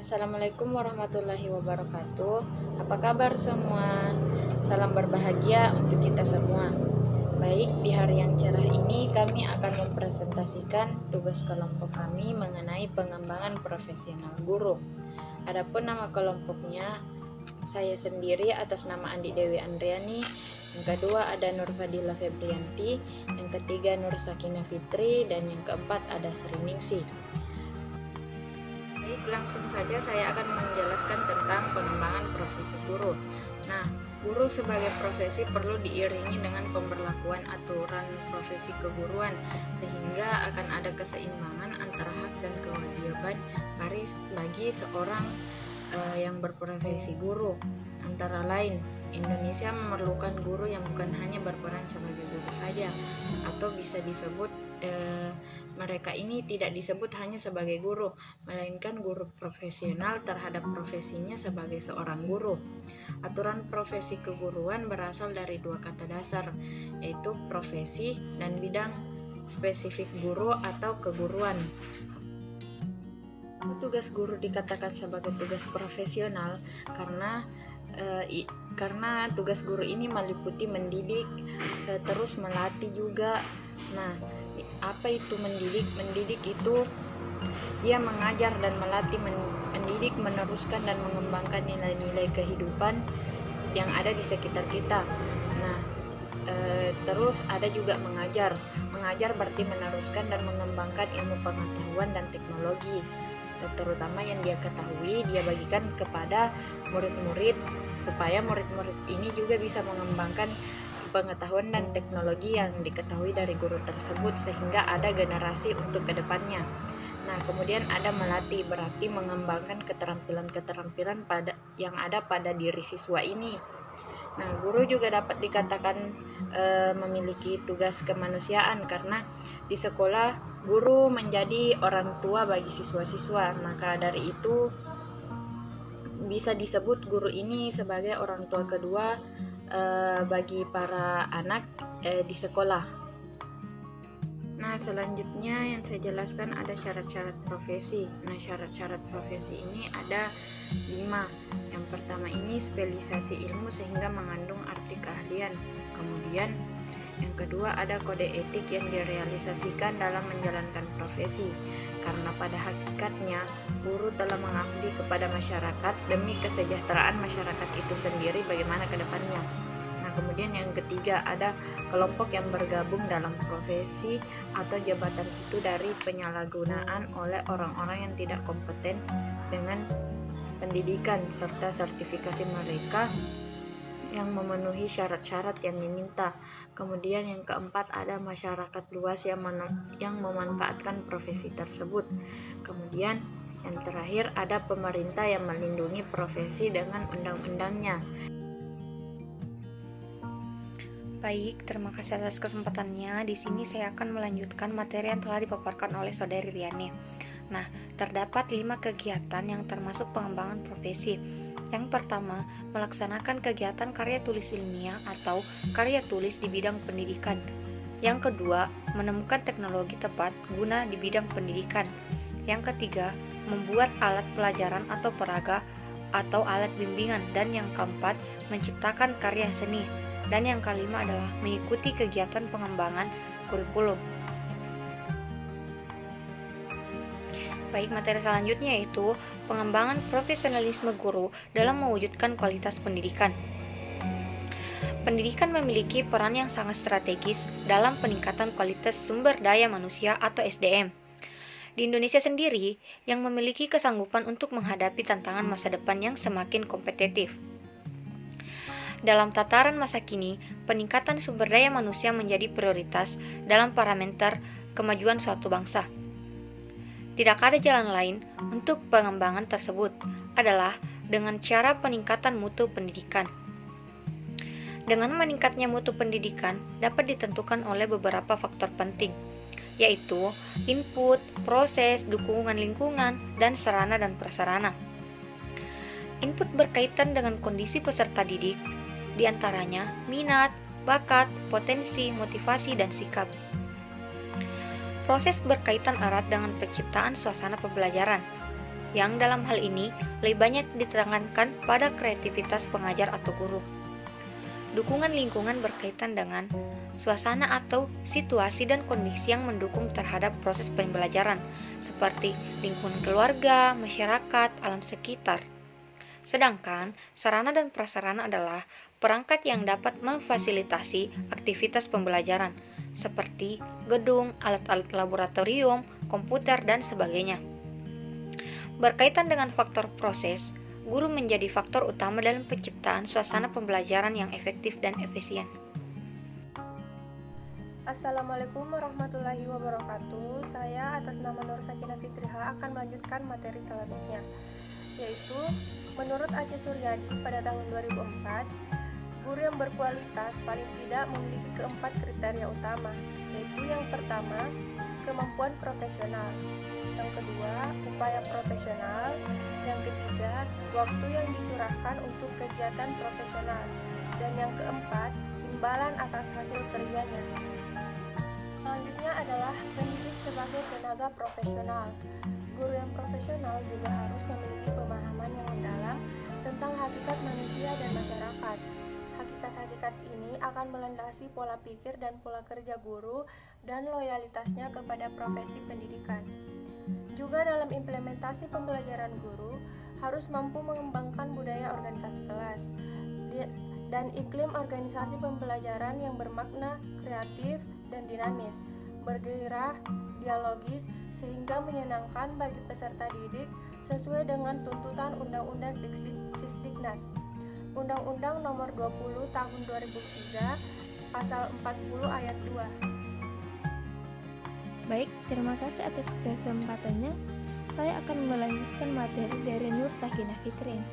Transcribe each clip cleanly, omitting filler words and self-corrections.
Assalamualaikum warahmatullahi wabarakatuh. Apa kabar semua? Salam berbahagia untuk kita semua. Baik, di hari yang cerah ini kami akan mempresentasikan tugas kelompok kami mengenai pengembangan profesional guru. Adapun nama kelompoknya, saya sendiri atas nama Andi Dewi Andriani, yang kedua ada Nur Fadila Febrianti, yang ketiga Nur Sakina Fitri, dan yang keempat ada Sri Ningsi. Baik, langsung saja saya akan menjelaskan tentang pengembangan profesi guru. Nah, guru sebagai profesi perlu diiringi dengan pemberlakuan aturan profesi keguruan, sehingga akan ada keseimbangan antara hak dan kewajiban bagi seorang yang berprofesi guru. Antara lain, Indonesia memerlukan guru yang bukan hanya berperan sebagai guru saja, atau bisa disebut mereka ini tidak disebut hanya sebagai guru, melainkan guru profesional terhadap profesinya sebagai seorang guru. Aturan profesi keguruan berasal dari dua kata dasar, yaitu profesi dan bidang spesifik guru atau keguruan. Tugas guru dikatakan sebagai tugas profesional karena tugas guru ini meliputi mendidik, terus melatih juga. Nah, apa itu mendidik? Mendidik itu dia mengajar dan melatih, mendidik, meneruskan dan mengembangkan nilai-nilai kehidupan yang ada di sekitar kita. Nah, terus ada juga mengajar. Mengajar berarti meneruskan dan mengembangkan ilmu pengetahuan dan teknologi, terutama yang dia ketahui dia bagikan kepada murid-murid, supaya murid-murid ini juga bisa mengembangkan pengetahuan dan teknologi yang diketahui dari guru tersebut, sehingga ada generasi untuk kedepannya. Nah, kemudian ada melatih, berarti mengembangkan keterampilan-keterampilan yang ada pada diri siswa ini. Nah, guru juga dapat dikatakan memiliki tugas kemanusiaan, karena di sekolah guru menjadi orang tua bagi siswa-siswa. Maka dari itu bisa disebut guru ini sebagai orang tua kedua bagi para anak di sekolah. Nah, selanjutnya yang saya jelaskan ada syarat-syarat profesi. Nah, syarat-syarat profesi ini ada 5. Yang pertama ini spesialisasi ilmu sehingga mengandung arti keahlian. Kemudian yang kedua ada kode etik yang direalisasikan dalam menjalankan profesi, karena pada hakikatnya guru telah mengabdi kepada masyarakat demi kesejahteraan masyarakat itu sendiri bagaimana ke depannya. Nah, kemudian yang ketiga ada kelompok yang bergabung dalam profesi atau jabatan itu dari penyalahgunaan oleh orang-orang yang tidak kompeten dengan pendidikan serta sertifikasi mereka yang memenuhi syarat-syarat yang diminta. Kemudian yang keempat ada masyarakat luas yang memanfaatkan profesi tersebut. Kemudian yang terakhir ada pemerintah yang melindungi profesi dengan undang-undangnya. Baik, terima kasih atas kesempatannya. Di sini saya akan melanjutkan materi yang telah dipaparkan oleh Saudari Riani. Nah, terdapat 5 kegiatan yang termasuk pengembangan profesi. Yang pertama, melaksanakan kegiatan karya tulis ilmiah atau karya tulis di bidang pendidikan. Yang kedua, menemukan teknologi tepat guna di bidang pendidikan. Yang ketiga, membuat alat pelajaran atau peraga atau alat bimbingan. Dan yang keempat, menciptakan karya seni. Dan yang kelima adalah mengikuti kegiatan pengembangan kurikulum. Baik, materi selanjutnya yaitu pengembangan profesionalisme guru dalam mewujudkan kualitas pendidikan. Pendidikan memiliki peran yang sangat strategis dalam peningkatan kualitas sumber daya manusia atau SDM. Di Indonesia sendiri yang memiliki kesanggupan untuk menghadapi tantangan masa depan yang semakin kompetitif. Dalam tataran masa kini, peningkatan sumber daya manusia menjadi prioritas dalam parameter kemajuan suatu bangsa. Tidak ada jalan lain untuk pengembangan tersebut adalah dengan cara peningkatan mutu pendidikan. Dengan meningkatnya mutu pendidikan dapat ditentukan oleh beberapa faktor penting, yaitu input, proses, dukungan lingkungan, dan sarana dan prasarana. Input berkaitan dengan kondisi peserta didik, diantaranya minat, bakat, potensi, motivasi, dan sikap. Proses berkaitan erat dengan penciptaan suasana pembelajaran, yang dalam hal ini lebih banyak ditekankan pada kreativitas pengajar atau guru. Dukungan lingkungan berkaitan dengan suasana atau situasi dan kondisi yang mendukung terhadap proses pembelajaran, seperti lingkungan keluarga, masyarakat, alam sekitar. Sedangkan sarana dan prasarana adalah perangkat yang dapat memfasilitasi aktivitas pembelajaran, seperti gedung, alat-alat laboratorium, komputer, dan sebagainya. Berkaitan dengan faktor proses, guru menjadi faktor utama dalam penciptaan suasana pembelajaran yang efektif dan efisien. Assalamualaikum warahmatullahi wabarakatuh. Saya atas nama Nur Sakinah Fitriha akan melanjutkan materi selanjutnya, yaitu menurut Aceh Suryadi pada tahun 2004, guru yang berkualitas paling tidak memiliki keempat kriteria utama, yaitu yang pertama, kemampuan profesional, yang kedua, upaya profesional, yang ketiga, waktu yang dicurahkan untuk kegiatan profesional, dan yang keempat, imbalan atas hasil kerjanya. Selanjutnya adalah pendidik sebagai tenaga profesional. Guru yang profesional juga harus memiliki pemahaman yang mendalam tentang hakikat manusia dan masyarakat. Hakikat-hakikat ini akan melandasi pola pikir dan pola kerja guru dan loyalitasnya kepada profesi pendidikan. Juga dalam implementasi pembelajaran guru harus mampu mengembangkan budaya organisasi kelas dan iklim organisasi pembelajaran yang bermakna kreatif dan dinamis, bergairah, dialogis, sehingga menyenangkan bagi peserta didik sesuai dengan tuntutan Undang-Undang Sisdiknas. Undang-Undang Nomor 20 Tahun 2003, Pasal 40 Ayat 2. Baik, terima kasih atas kesempatannya. Saya akan melanjutkan materi dari Nur Sakinah Fitrin,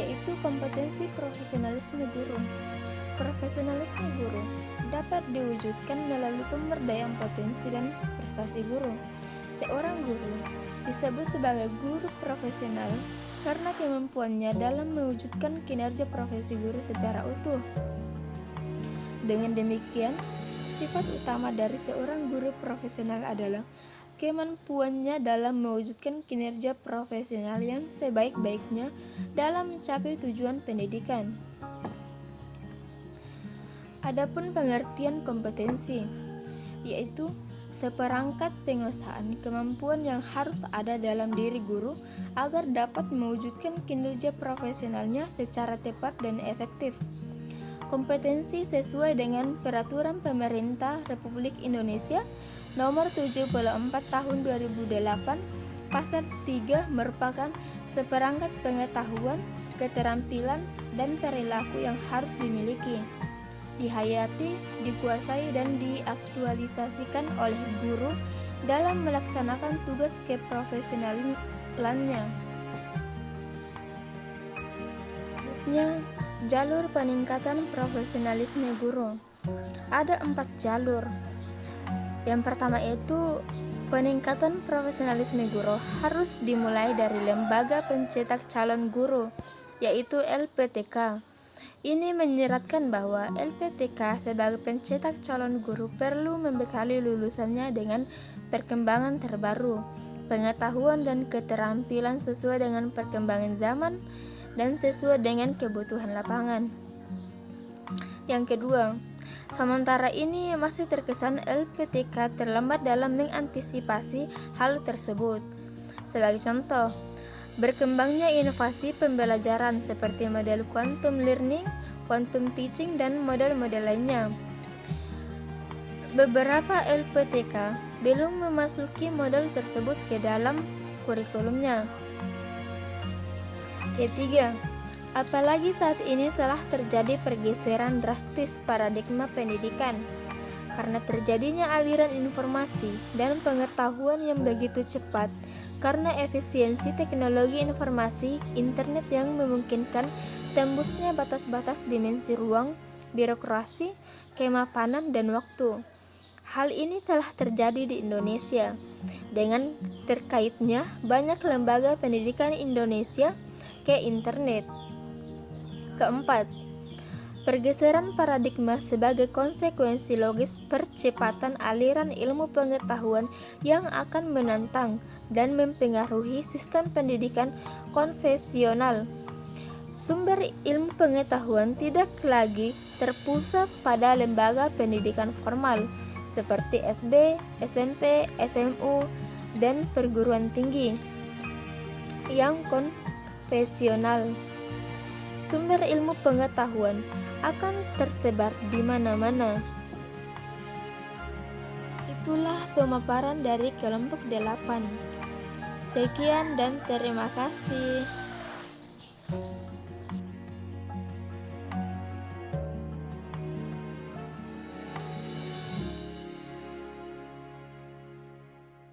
yaitu kompetensi profesionalisme guru. Profesionalisme guru dapat diwujudkan melalui pemberdayaan potensi dan prestasi guru. Seorang guru disebut sebagai guru profesional karena kemampuannya dalam mewujudkan kinerja profesi guru secara utuh. Dengan demikian, sifat utama dari seorang guru profesional adalah kemampuannya dalam mewujudkan kinerja profesional yang sebaik-baiknya dalam mencapai tujuan pendidikan. Adapun pengertian kompetensi, yaitu seperangkat penguasaan kemampuan yang harus ada dalam diri guru agar dapat mewujudkan kinerja profesionalnya secara tepat dan efektif. Kompetensi sesuai dengan Peraturan Pemerintah Republik Indonesia Nomor 74 Tahun 2008 Pasal 3 merupakan seperangkat pengetahuan, keterampilan, dan perilaku yang harus dimiliki, dihayati, dikuasai, dan diaktualisasikan oleh guru dalam melaksanakan tugas keprofesionalannya. Selanjutnya, jalur peningkatan profesionalisme guru. Ada 4 jalur. Yang pertama itu peningkatan profesionalisme guru harus dimulai dari lembaga pencetak calon guru, yaitu LPTK. Ini menyeratkan bahwa LPTK sebagai pencetak calon guru perlu membekali lulusannya dengan perkembangan terbaru, pengetahuan dan keterampilan sesuai dengan perkembangan zaman dan sesuai dengan kebutuhan lapangan. Yang kedua, sementara ini masih terkesan LPTK terlambat dalam mengantisipasi hal tersebut. Sebagai contoh, berkembangnya inovasi pembelajaran seperti model quantum learning, quantum teaching, dan model-model lainnya. Beberapa LPTK belum memasuki model tersebut ke dalam kurikulumnya. Ketiga, apalagi saat ini telah terjadi pergeseran drastis paradigma pendidikan karena terjadinya aliran informasi dan pengetahuan yang begitu cepat karena efisiensi teknologi informasi internet yang memungkinkan tembusnya batas-batas dimensi ruang, birokrasi, kemapanan, dan waktu. Hal ini telah terjadi di Indonesia dengan terkaitnya banyak lembaga pendidikan Indonesia ke internet. Keempat, Pergeseran paradigma sebagai konsekuensi logis percepatan aliran ilmu pengetahuan yang akan menantang dan mempengaruhi sistem pendidikan konvensional. Sumber ilmu pengetahuan tidak lagi terpusat pada lembaga pendidikan formal seperti SD, SMP, SMU, dan perguruan tinggi yang konvensional. Sumber ilmu pengetahuan akan tersebar di mana-mana. Itulah pemaparan dari kelompok 8. Sekian dan terima kasih.